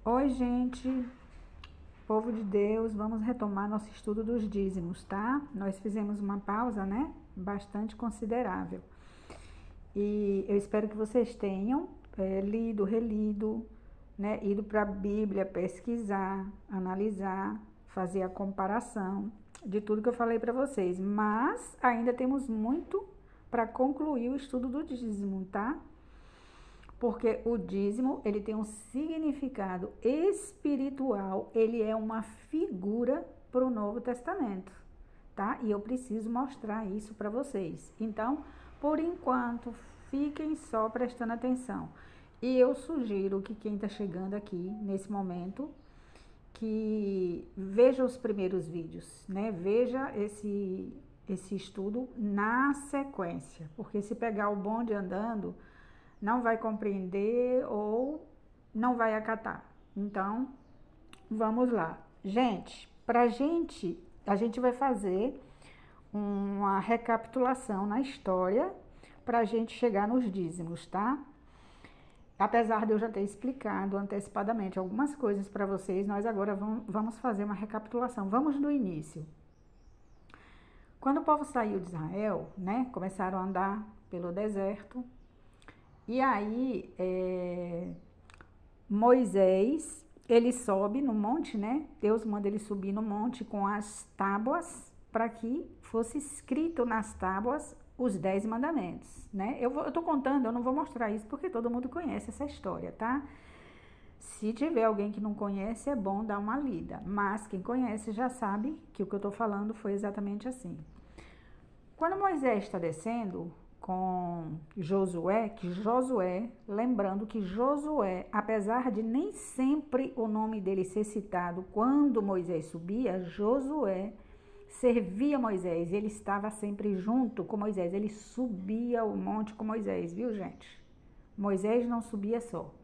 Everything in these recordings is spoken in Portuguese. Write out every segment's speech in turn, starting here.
Oi, gente, povo de Deus, vamos retomar nosso estudo dos dízimos, tá? Nós fizemos uma pausa, né? Bastante considerável. E eu espero que vocês tenham lido, relido, né? Ido para a Bíblia, pesquisar, analisar, fazer a comparação de tudo que eu falei para vocês. Mas ainda temos muito para concluir o estudo do dízimo, tá? Porque o dízimo, ele tem um significado espiritual, ele é uma figura para o Novo Testamento, tá? E eu preciso mostrar isso para vocês. Então, por enquanto, fiquem só prestando atenção. E eu sugiro que quem está chegando aqui nesse momento, que veja os primeiros vídeos, né? Veja esse estudo na sequência, porque se pegar o bonde andando, não vai compreender ou não vai acatar. Então, vamos lá. Gente, a gente vai fazer uma recapitulação na história para a gente chegar nos dízimos, tá? Apesar de eu já ter explicado antecipadamente algumas coisas para vocês, nós agora vamos fazer uma recapitulação. Vamos do início. Quando o povo saiu de Israel, né, começaram a andar pelo deserto, e aí Moisés, ele sobe no monte, né? Deus manda ele subir no monte com as tábuas para que fosse escrito nas tábuas os 10 mandamentos, né? Eu tô contando, eu não vou mostrar isso porque todo mundo conhece essa história, tá? Se tiver alguém que não conhece, é bom dar uma lida, mas quem conhece já sabe que o que eu tô falando foi exatamente assim. Quando Moisés está descendo com Josué, lembrando que Josué, apesar de nem sempre o nome dele ser citado quando Moisés subia, Josué servia Moisés, ele estava sempre junto com Moisés, ele subia o monte com Moisés, viu, gente? Moisés não subia só.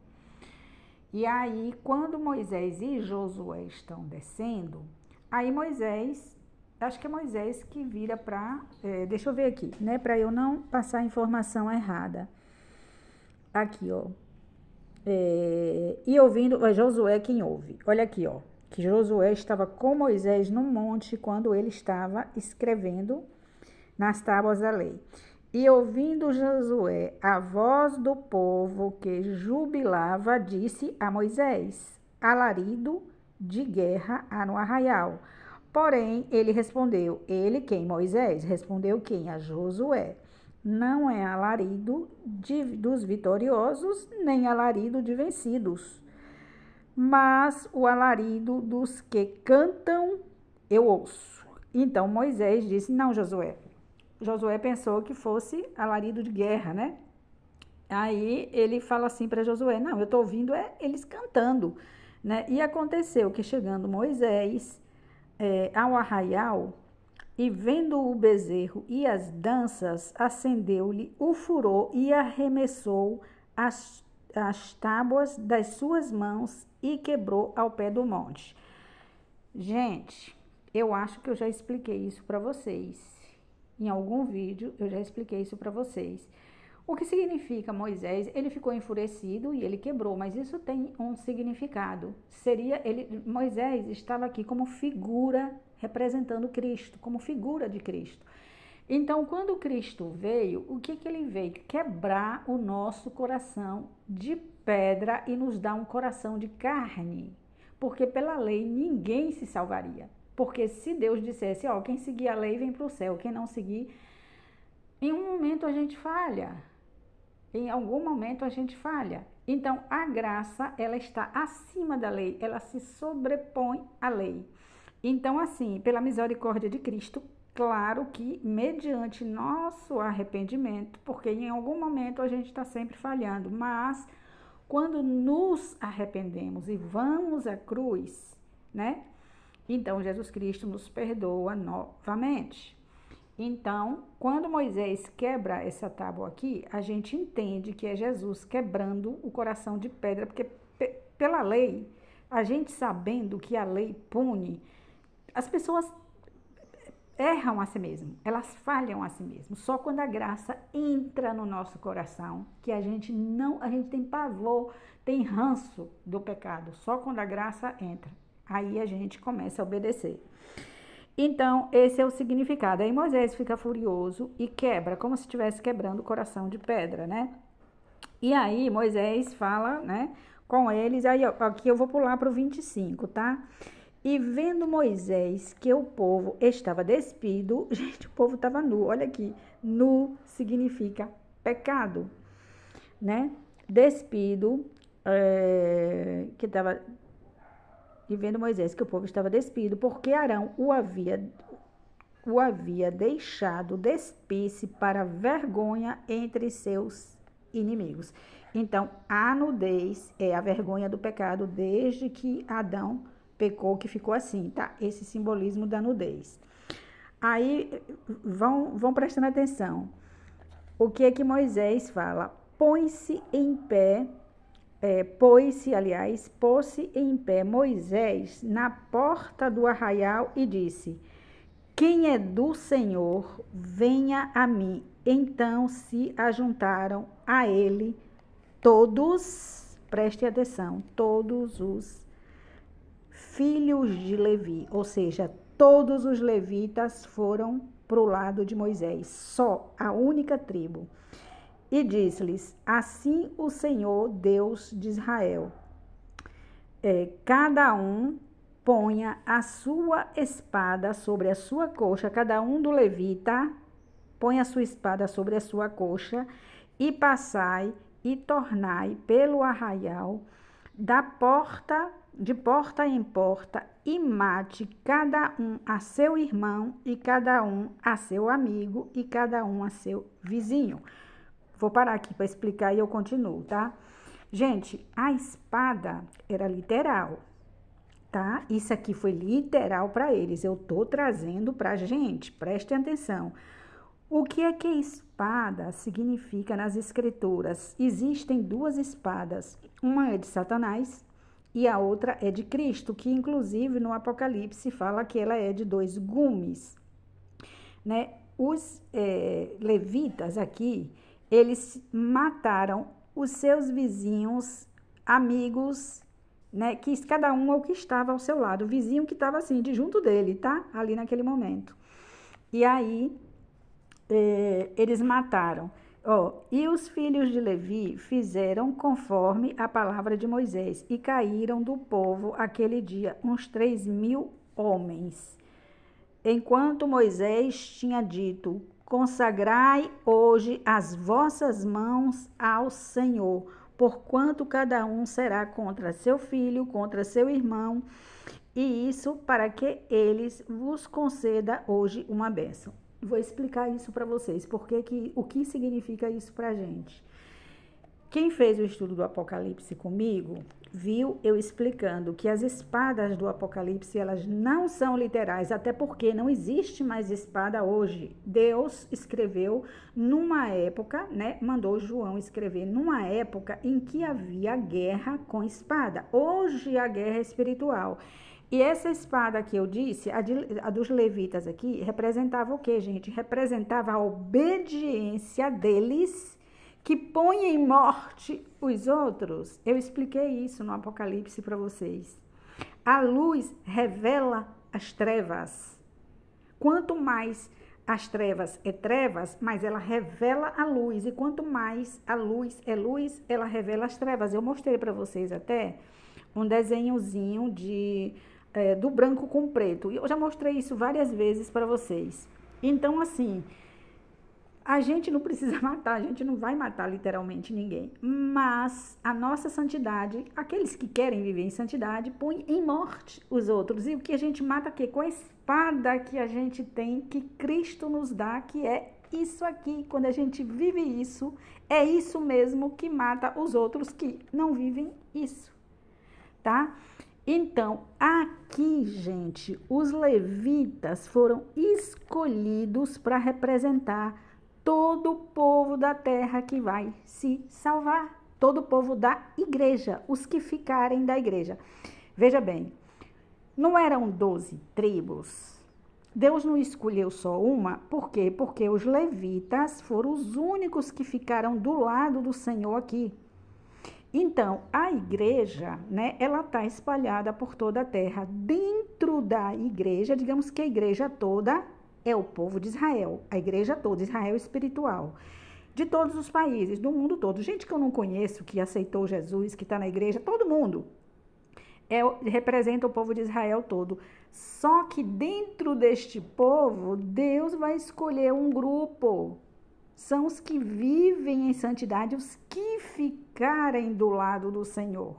E aí, quando Moisés e Josué estão descendo, aí Moisés, acho que é Moisés que vira para, deixa eu ver aqui, né, para eu não passar a informação errada. Aqui, ó. E ouvindo, é Josué quem ouve. Olha aqui, ó, que Josué estava com Moisés no monte quando ele estava escrevendo nas tábuas da lei. E ouvindo Josué a voz do povo que jubilava, disse a Moisés: alarido de guerra há no arraial. Porém, ele respondeu, ele quem? Moisés respondeu quem? A Josué. Não é alarido dos vitoriosos, nem alarido de vencidos, mas o alarido dos que cantam eu ouço. Então Moisés disse, não, Josué. Josué pensou que fosse alarido de guerra, né? Aí ele fala assim para Josué, não, eu estou ouvindo eles cantando, né? E aconteceu que chegando Moisés ao arraial, e vendo o bezerro e as danças, acendeu-lhe o furor e arremessou as tábuas das suas mãos e quebrou ao pé do monte. Gente, eu acho que eu já expliquei isso para vocês. Em algum vídeo eu já expliquei isso para vocês. O que significa Moisés? Ele ficou enfurecido e ele quebrou, mas isso tem um significado. Moisés estava aqui como figura representando Cristo, como figura de Cristo. Então, quando Cristo veio, o que ele veio? Quebrar o nosso coração de pedra e nos dar um coração de carne. Porque pela lei ninguém se salvaria. Porque se Deus dissesse, ó, quem seguir a lei vem para o céu, quem não seguir, em um momento a gente falha. Em algum momento a gente falha. Então, a graça, ela está acima da lei, ela se sobrepõe à lei. Então, assim, pela misericórdia de Cristo, claro que mediante nosso arrependimento, porque em algum momento a gente está sempre falhando, mas quando nos arrependemos e vamos à cruz, né? Então, Jesus Cristo nos perdoa novamente. Então, quando Moisés quebra essa tábua aqui, a gente entende que é Jesus quebrando o coração de pedra, porque pela lei, a gente sabendo que a lei pune, as pessoas erram a si mesmo, elas falham a si mesmo. Só quando a graça entra no nosso coração, que a gente tem pavor, tem ranço do pecado. Só quando a graça entra, aí a gente começa a obedecer. Então, esse é o significado. Aí Moisés fica furioso e quebra, como se estivesse quebrando o coração de pedra, né? E aí Moisés fala, né, com eles. Aí aqui eu vou pular para o 25, tá? E vendo Moisés que o povo estava despido, gente, o povo estava nu, olha aqui, nu significa pecado, né? Despido, que estava, e vendo Moisés que o povo estava despido, porque Arão o havia deixado despir-se para vergonha entre seus inimigos. Então, a nudez é a vergonha do pecado desde que Adão pecou, que ficou assim, tá? Esse simbolismo da nudez. Aí, vão prestando atenção. O que é que Moisés fala? Pôs-se em pé Moisés na porta do arraial e disse: quem é do Senhor, venha a mim. Então se ajuntaram a ele todos, preste atenção, todos os filhos de Levi, ou seja, todos os levitas foram para o lado de Moisés, só a única tribo. E disse-lhes: assim o Senhor, Deus de Israel, cada um ponha a sua espada sobre a sua coxa, cada um do levita põe a sua espada sobre a sua coxa, e passai e tornai pelo arraial de porta em porta, e mate cada um a seu irmão, e cada um a seu amigo, e cada um a seu vizinho. Vou parar aqui para explicar e eu continuo, tá? Gente, a espada era literal, tá? Isso aqui foi literal para eles. Eu tô trazendo pra gente, prestem atenção. O que é que espada significa nas escrituras? Existem duas espadas. Uma é de Satanás e a outra é de Cristo, que inclusive no Apocalipse fala que ela é de 2 gumes, né? Os levitas aqui, eles mataram os seus vizinhos, amigos, né? Que cada um é o que estava ao seu lado, o vizinho que estava assim, de junto dele, tá? Ali naquele momento. E aí, eles mataram. E os filhos de Levi fizeram conforme a palavra de Moisés, e caíram do povo aquele dia uns 3.000 homens. Enquanto Moisés tinha dito: consagrai hoje as vossas mãos ao Senhor, porquanto cada um será contra seu filho, contra seu irmão, e isso para que eles vos conceda hoje uma bênção. Vou explicar isso para vocês, o que significa isso para a gente. Quem fez o estudo do Apocalipse comigo, viu eu explicando que as espadas do Apocalipse, elas não são literais, até porque não existe mais espada hoje. Deus escreveu numa época, né, mandou João escrever numa época em que havia guerra com espada. Hoje a guerra é espiritual. E essa espada que eu disse, a dos levitas aqui, representava o quê, gente? Representava a obediência deles, que põe em morte os outros. Eu expliquei isso no Apocalipse para vocês. A luz revela as trevas. Quanto mais as trevas é trevas, mais ela revela a luz. E quanto mais a luz é luz, ela revela as trevas. Eu mostrei para vocês até um desenhozinho do branco com preto. E eu já mostrei isso várias vezes para vocês. Então, assim, a gente não precisa matar, a gente não vai matar literalmente ninguém. Mas a nossa santidade, aqueles que querem viver em santidade, põem em morte os outros. E o que a gente mata aqui? Com a espada que a gente tem, que Cristo nos dá, que é isso aqui. Quando a gente vive isso, é isso mesmo que mata os outros que não vivem isso, tá? Então, aqui, gente, os levitas foram escolhidos para representar todo o povo da terra que vai se salvar, todo o povo da igreja, os que ficarem da igreja. Veja bem, não eram 12 tribos, Deus não escolheu só uma, por quê? Porque os levitas foram os únicos que ficaram do lado do Senhor aqui. Então, a igreja, né, ela está espalhada por toda a terra. Dentro da igreja, digamos que a igreja toda é o povo de Israel. A igreja toda, Israel espiritual. De todos os países, do mundo todo. Gente que eu não conheço, que aceitou Jesus, que está na igreja, todo mundo. Representa o povo de Israel todo. Só que dentro deste povo, Deus vai escolher um grupo. São os que vivem em santidade, os que ficarem do lado do Senhor.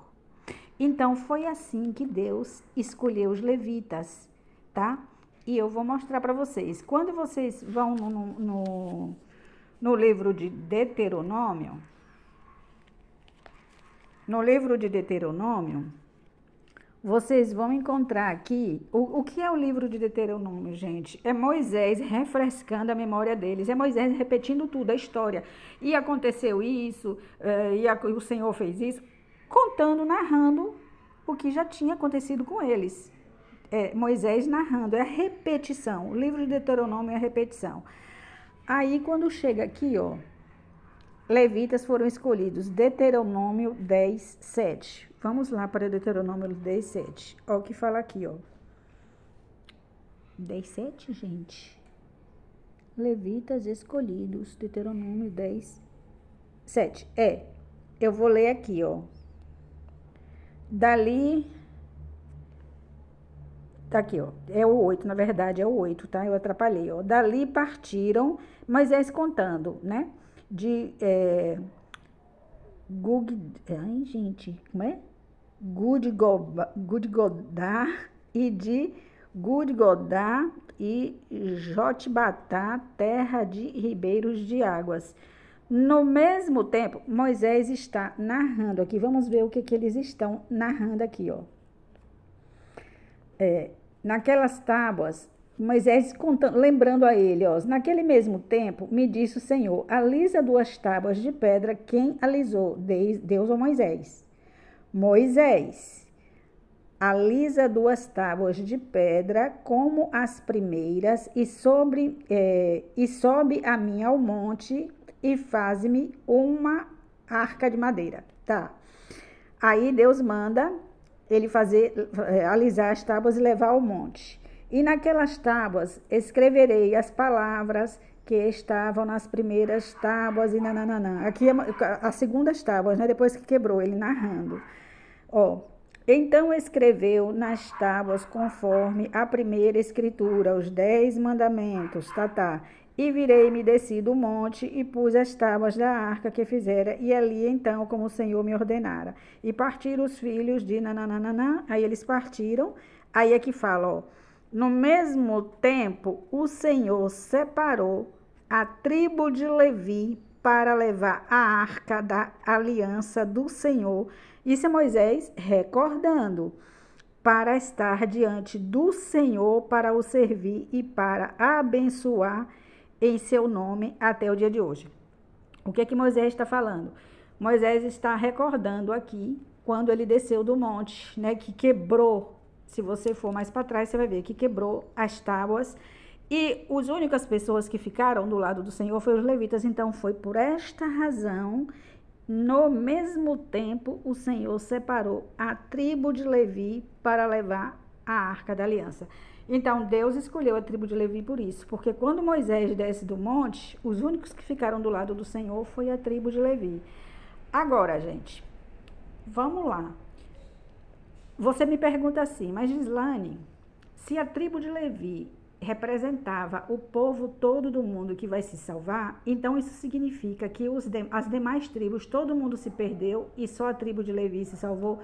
Então, foi assim que Deus escolheu os levitas, tá? E eu vou mostrar para vocês. Quando vocês vão no livro de Deuteronômio, vocês vão encontrar aqui, o que é o livro de Deuteronômio, gente? É Moisés refrescando a memória deles, é Moisés repetindo tudo, a história. E aconteceu isso, o Senhor fez isso, contando, narrando o que já tinha acontecido com eles. Moisés narrando, é a repetição. O livro de Deuteronômio é a repetição. Aí, quando chega aqui, ó, levitas foram escolhidos, Deuteronômio 10, 7. Vamos lá para Deuteronômio 10, 7. Olha o que fala aqui, ó. 10, 7, gente. Levitas escolhidos, Deuteronômio 10, 7. Eu vou ler aqui, ó. Dali... Tá aqui, ó. É o 8, na verdade, é o 8, tá? Eu atrapalhei, ó. Dali partiram, Moisés contando, né? De... Ai, gente, como é? Gudgodá e de Gudgodá e Jotbatá, terra de ribeiros de águas. No mesmo tempo, Moisés está narrando aqui. Vamos ver o que eles estão narrando aqui, ó. Naquelas tábuas, Moisés contando, lembrando a ele, ó, naquele mesmo tempo, me disse o Senhor, alisa 2 tábuas de pedra. Quem alisou? Deus ou Moisés? Moisés, alisa 2 tábuas de pedra como as primeiras e sobe a mim ao monte e faz-me uma arca de madeira. Tá. Aí Deus manda ele alisar as tábuas e levar ao monte. E naquelas tábuas escreverei as palavras que estavam nas primeiras tábuas e nananana. Aqui as segundas tábuas, né? Depois que quebrou, ele narrando. Ó, então escreveu nas tábuas conforme a primeira escritura, os 10 mandamentos, E virei-me, desci do monte e pus as tábuas da arca que fizera, e ali então, como o Senhor me ordenara. E partiram os filhos de nananana, aí eles partiram, aí é que fala, ó, no mesmo tempo o Senhor separou a tribo de Levi para levar a arca da aliança do Senhor. Isso é Moisés recordando, para estar diante do Senhor, para o servir e para abençoar em seu nome até o dia de hoje. O que é que Moisés está falando? Moisés está recordando aqui, quando ele desceu do monte, né, que quebrou, se você for mais para trás, você vai ver que quebrou as tábuas, e as únicas pessoas que ficaram do lado do Senhor foram os levitas. Então, foi por esta razão, no mesmo tempo, o Senhor separou a tribo de Levi para levar a arca da aliança. Então, Deus escolheu a tribo de Levi por isso, porque quando Moisés desce do monte, os únicos que ficaram do lado do Senhor foi a tribo de Levi. Agora, gente, vamos lá. Você me pergunta assim, mas Gislane, se a tribo de Levi representava o povo todo do mundo que vai se salvar, então isso significa que as demais tribos, todo mundo se perdeu e só a tribo de Levi se salvou?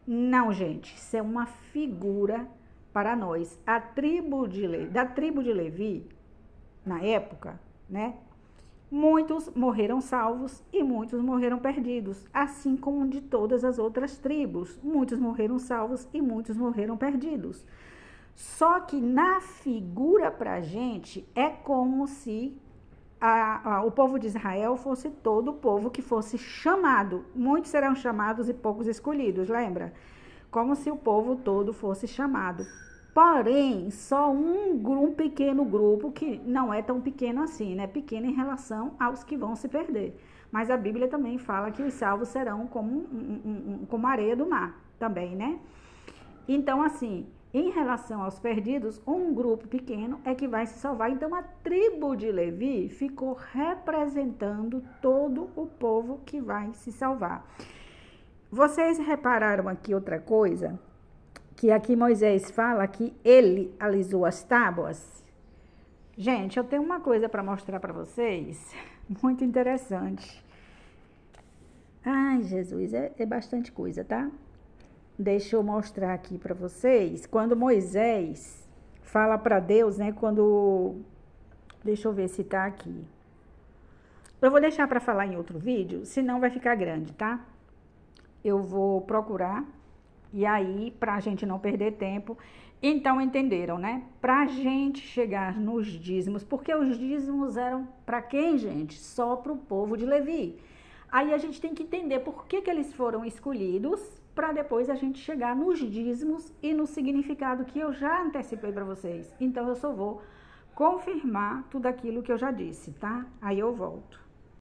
Não, gente, isso é uma figura para nós. Da tribo de Levi, na época, né, muitos morreram salvos e muitos morreram perdidos, assim como de todas as outras tribos. Muitos morreram salvos e muitos morreram perdidos. Só que na figura para a gente é como se o povo de Israel fosse todo o povo que fosse chamado. Muitos serão chamados e poucos escolhidos, lembra? Como se o povo todo fosse chamado. Porém, só um pequeno grupo, que não é tão pequeno assim, né? Pequeno em relação aos que vão se perder. Mas a Bíblia também fala que os salvos serão como a areia do mar, também, né? Então, assim, em relação aos perdidos, um grupo pequeno é que vai se salvar. Então, a tribo de Levi ficou representando todo o povo que vai se salvar. Vocês repararam aqui outra coisa? Que aqui Moisés fala que ele alisou as tábuas. Gente, eu tenho uma coisa para mostrar para vocês, muito interessante. Ai, Jesus, é bastante coisa, tá? Deixa eu mostrar aqui para vocês. Quando Moisés fala para Deus, né? Deixa eu ver se tá aqui. Eu vou deixar para falar em outro vídeo, senão vai ficar grande, tá? Eu vou procurar. E aí, para a gente não perder tempo, então entenderam, né? Para a gente chegar nos dízimos, porque os dízimos eram para quem, gente? Só para o povo de Levi. Aí a gente tem que entender por que eles foram escolhidos, para depois a gente chegar nos dízimos e no significado que eu já antecipei para vocês. Então eu só vou confirmar tudo aquilo que eu já disse, tá? Aí eu volto.